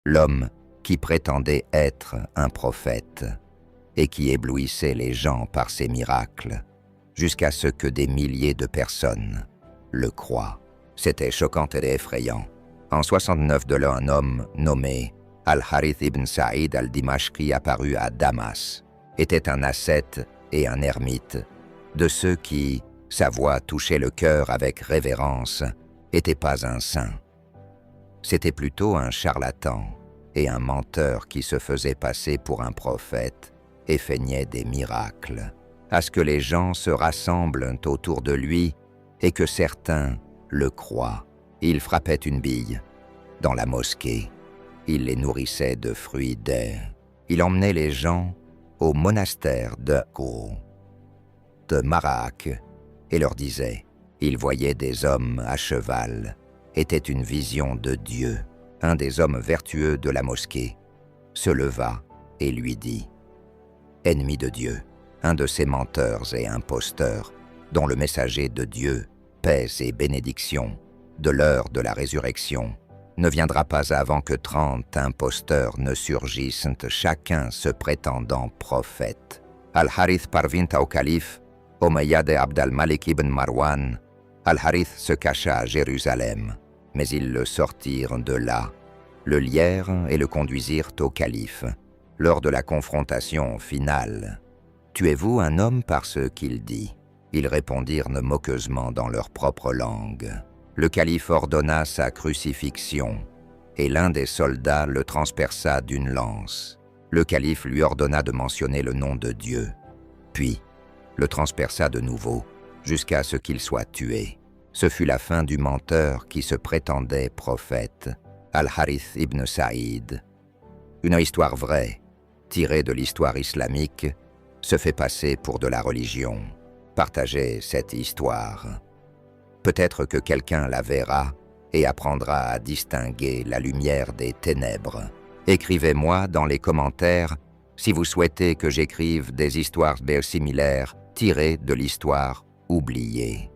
l'homme qui prétendait être un prophète et qui éblouissait les gens par ses miracles, jusqu'à ce que des milliers de personnes le croient. C'était choquant et effrayant. En 69 de l'an, un homme nommé Al-Harith ibn Saïd al-Dimashqi apparut à Damas, était un ascète et un ermite, de ceux qui, sa voix touchait le cœur avec révérence, n'était pas un saint. C'était plutôt un charlatan et un menteur qui se faisait passer pour un prophète et feignait des miracles, à ce que les gens se rassemblent autour de lui et que certains le croient. Il frappait une bille dans la mosquée. Il les nourrissait de fruits d'air. Il emmenait les gens au monastère de Maraak et leur disait, il voyait des hommes à cheval, était une vision de Dieu. Un des hommes vertueux de la mosquée se leva et lui dit, ennemi de Dieu, un de ces menteurs et imposteurs, dont le messager de Dieu, paix et bénédiction, de l'heure de la résurrection, ne viendra pas avant que 30 imposteurs ne surgissent, chacun se prétendant prophète. Al-Harith parvint au calife Omeyyad Abd al-Malik ibn Marwan. Al-Harith se cacha à Jérusalem, mais ils le sortirent de là, le lièrent et le conduisirent au calife. Lors de la confrontation finale, « Tuez-vous un homme par ce qu'il dit ?» Ils répondirent moqueusement dans leur propre langue. Le calife ordonna sa crucifixion, et l'un des soldats le transperça d'une lance. Le calife lui ordonna de mentionner le nom de Dieu, puis le transperça de nouveau, jusqu'à ce qu'il soit tué. Ce fut la fin du menteur qui se prétendait prophète, Al-Harith ibn Saïd. Une histoire vraie, tirée de l'histoire islamique, se fait passer pour de la religion. Partagez cette histoire. Peut-être que quelqu'un la verra et apprendra à distinguer la lumière des ténèbres. Écrivez-moi dans les commentaires si vous souhaitez que j'écrive des histoires similaires tirées de l'histoire oubliée.